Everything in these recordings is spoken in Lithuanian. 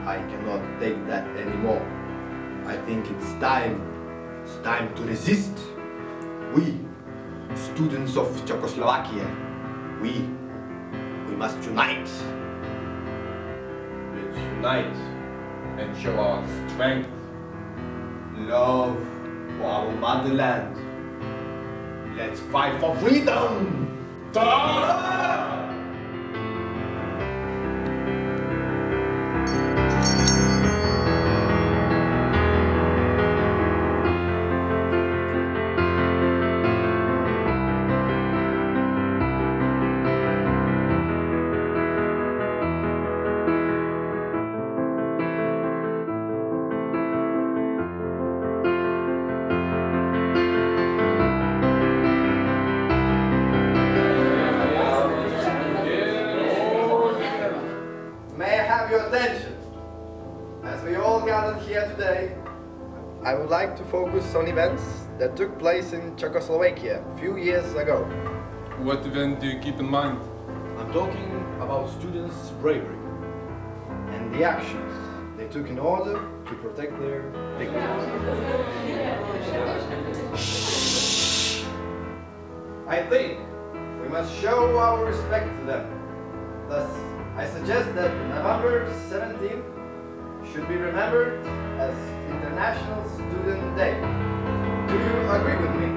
I cannot take that anymore. I think it's time to resist. We, students of Czechoslovakia, we must unite. Let's unite and show our strength. Love for our motherland. Let's fight for freedom! Ta-da! Your attention. As we all gathered here today, I would like to focus on events that took place in Czechoslovakia a few years ago. What event do you keep in mind? I'm talking about students' bravery and the actions they took in order to protect their dignity. I think we must show our respect to them. Thus, I suggest that November 17th should be remembered as International Student Day. Do you agree with me?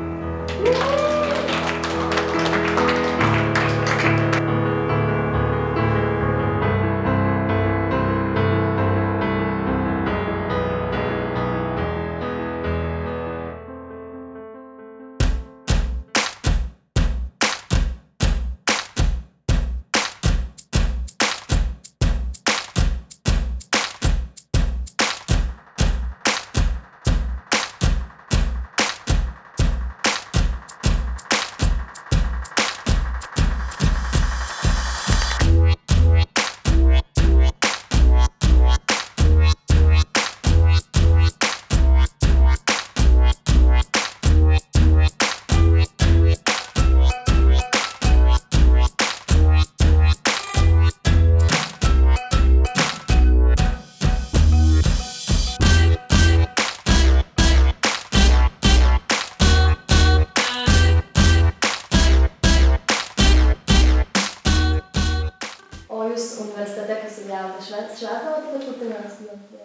Universitete, kai studijavote, švęsdavote tarptautinę studentą?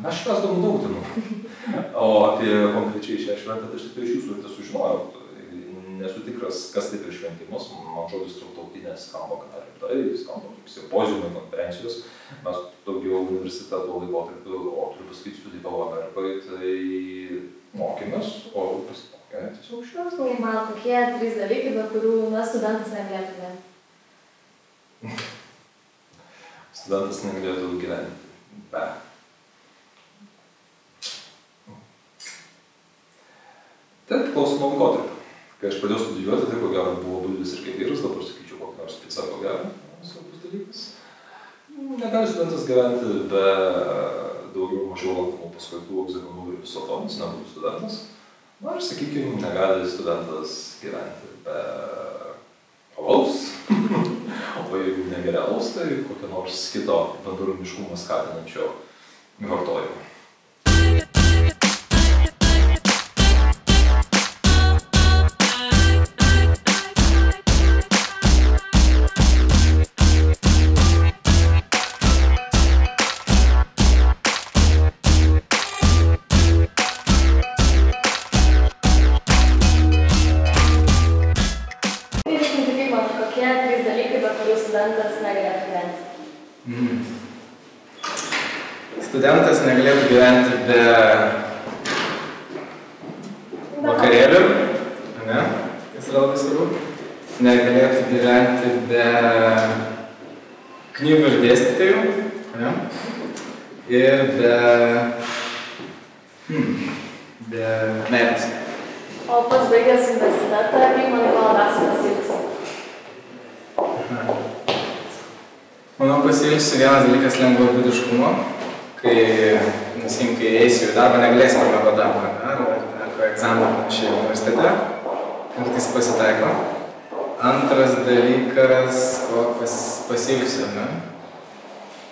Mes švęsdavom daug dienų. O apie konkrečiai šią šventę, tai aš tikrai iš jūsų sužinojau. Nesu tikras, kas tai per šventimus. Man žodis tarptautinės skamba gana rimtai, skamba kaip simpoziumai, konferencijos. Mes daugiau universiteto laikotarpiu, o turiu pasakyti, studijavau Amerikoje, tai mokėmės, o pasimokė tiesiog švęsdavom. Tai man kokie 3 dalykai, be kurių studentas negalėtų gyventi? Studentas negalėtų gyventi be. Tai priklauso nuo laikotarpio. Kai aš pradėjau studijuoti, tai ko gero buvo bulvis ir kefyras, dabar sakyčiau kokį nors pica ko gero, svarbus dalykas. Negali studentas gyventi be daugiau mažiau lankomų paskaitų, egzaminų ir viso to, nes nebūtų studentas. Na ir sakykime, negali studentas gyventi be alaus. O jeigu negeria alaus, tai kokio nors kito bendruomeniškumą skatinančio vartojimo. Studentas negalėtų gyventi be vakarėlių, ne? Kas yra labai svarbu. Negalėtų gyventi be knygų ir dėstytojų, ne? Ir be meilės. O pats baigęs universitetą, kaip manai labiausiai pasiilgsi? Manau, pasiilgsiu vienas dalykas lengvabūdiškumo. Kai eisiu į darbą, negalėsiu arba darbą, arba egzaminą panašiai universitete. Kartais pasitaiko. Antras dalykas, ko pasiilgsiu, ne?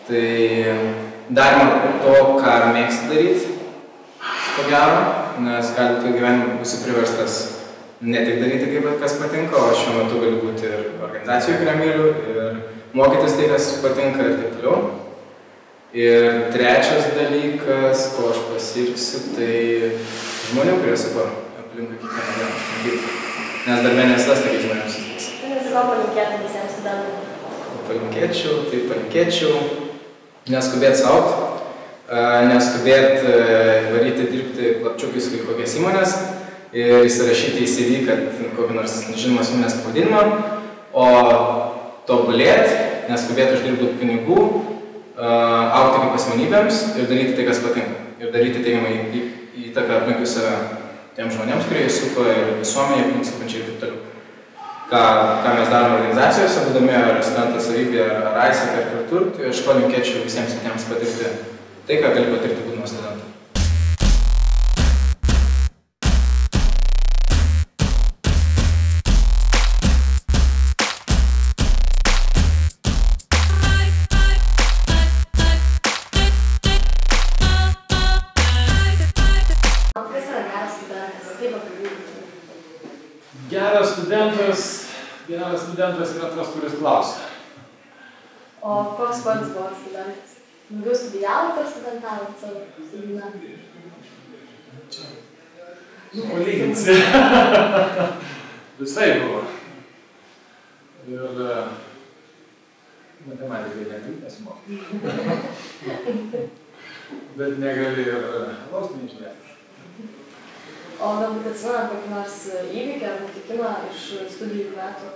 Tai darymą to, ką mėgsti daryti, ko gero, nes galbūt gyvenime būsi priverstas ne tik daryti, kaip kas patinka, o šiuo metu gali būti ir organizacijų, kurią myliu, ir mokytis tai, kas patinka ir taip toliau. Ir trečias dalykas, ko aš pasirksiu, tai žmonių, kurie supa aplinkui kiekvieną dieną. Nes darbė ne visas tokiai žmonėms susitiks. Ko palinkėtum visiems studentams? Palinkėčiau neskubėti saugt, neskubėti varyti dirbti klapčiukais į kokias įmonės ir įsirašyti į CV, kad kokį nors žinomas įmonės pavadinimą, o tobulėti, neskubėti uždirbti daug pinigų, augti kaip asmenybėms ir daryti tai, kas patinka. Ir daryti teigiamai įtaką aplinkui save tiem žmonėms, kurie supa ir visuomenė, aplink supančiai ir taip toliau. Ką mes darome organizacijose, būdami ar studentas savybėje, ar AIESEC, ar kartu, tai aš palinkėčiau visiems kitiems patirti tai, ką gali patirti būdamas studentu. Geras studentas yra tas, kuris klausia. O koks pats buvo studentas? Daugiau studijavote ar studentavote savo studijų metų? Palyginsi. Visai buvo. Ir matematikai negali nesimokyti. Bet negali ir alaus neišgerti. O galbūt atsimenat kokį nors įvykį ar nutikimą iš studijų metų?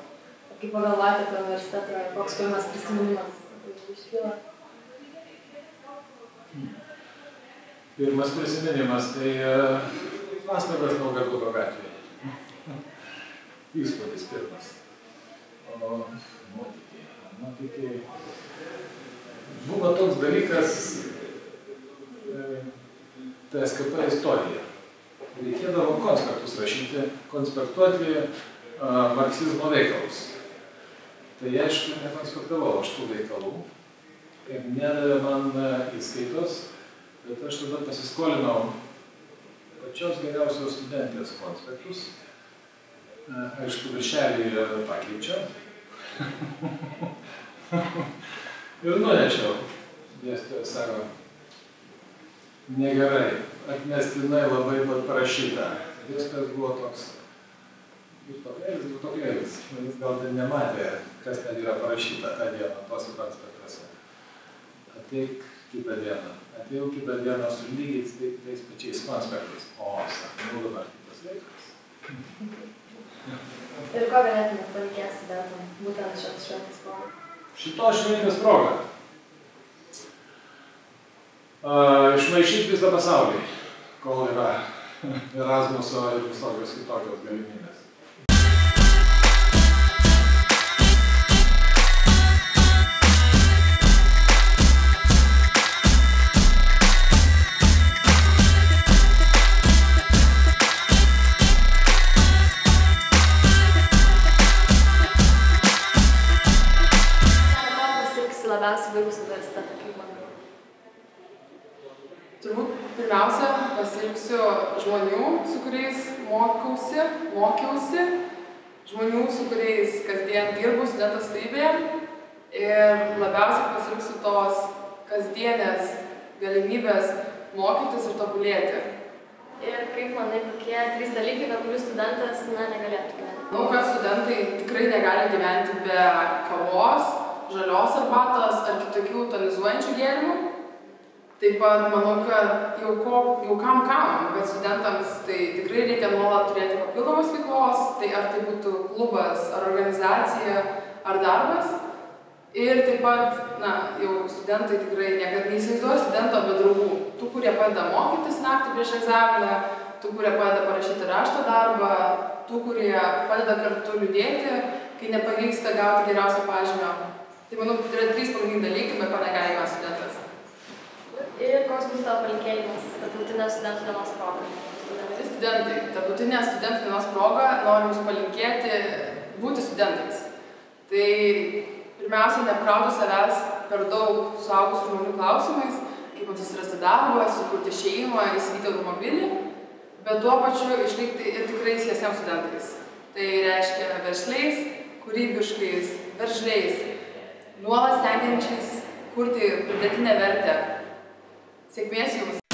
Kaip pagalvojate apie universitetą, koks pirmas prisiminimas iškyla? Pirmas prisiminimas, tai pastatas Naugarduko gatvėje. Įspūdis pirmas. O nuotykiai. Buvo toks dalykas TSKP istorija. Reikėdavo konspektus rašyti, konspektuoti marksizmo veikalus. Tai aišku, nekonspektavau aš tų veikalų ir nedavė man įskaitos, bet aš tada pasiskolinau pačios geriausios studentės konspektus. Aišku, viršelį pakeičiau ir nunešiau. Dėstytojas sako, negerai, atmestinai labai parašyta. Viskas buvo toks toklėlis. Jis gal ten nematė, kas ten yra parašyta tą dieną, tose konspektuose. Ateik kitą dieną. Atėjau kitą dieną su lygiai tais pačiais konspektais. O, sakau, dabar kitas reikalas. Ir ko galėtumėte palinkėti studentam, būtent šios šventės proga? Šitos šventės proga. Išmaišyti visą pasaulį, kol yra Erasmuso ir visokios kitokios galimybės. Labiausiai baigus universitetą, kaip manau? Turbūt pirmiausia pasiriksiu žmonių, su kuriais mokiausi, žmonių, su kuriais kasdien dirbu studentų atstovybėje ir labiausiai pasiriksiu tos kasdienės galimybės mokytis ir tobulėti. Ir kaip manai, kokie 3 dalykai, be kurių studentas negalėtų gyventi? Manau, kad studentai tikrai negali gyventi be kavos, žalios arbatos ar kitokių tonizuojančių gėrimų. Taip pat manau, kad jau kam, bet studentams tai tikrai reikia nuolat turėti papildomos veiklos, tai ar tai būtų klubas, ar organizacija, ar darbas. Ir taip pat, jau studentai tikrai niekada neįsivaizduoja studento be draugų. Tų, kurie padeda mokytis naktį prieš egzaminą, tų, kurie padeda parašyti rašto darbą, tų, kurie padeda kartu liūdėti, kai nepavyksta gauti geriausio pažymio. Tai manau, tai yra 3 pagrindiniai dalykai, be ko negali mes studentas. Ir koks bus tavo palinkėjimas Tarptautinės studentų dienos proga? Studentai, Tarptautinės studentų dienos proga noriu jums palinkėti būti studentais. Tai pirmiausia, neapkrauti savęs per daug suaugusių žmonių klausimais, kaip man susirasti darbą, sukurti šeimą, įsigyti automobilį, bet tuo pačiu išlikti ir tikrais tiesiems studentais. Tai reiškia versliais, kūrybiškais, veržliais, nuolat stengiančiais kurti pridėtinę vertę. Sėkmės jums!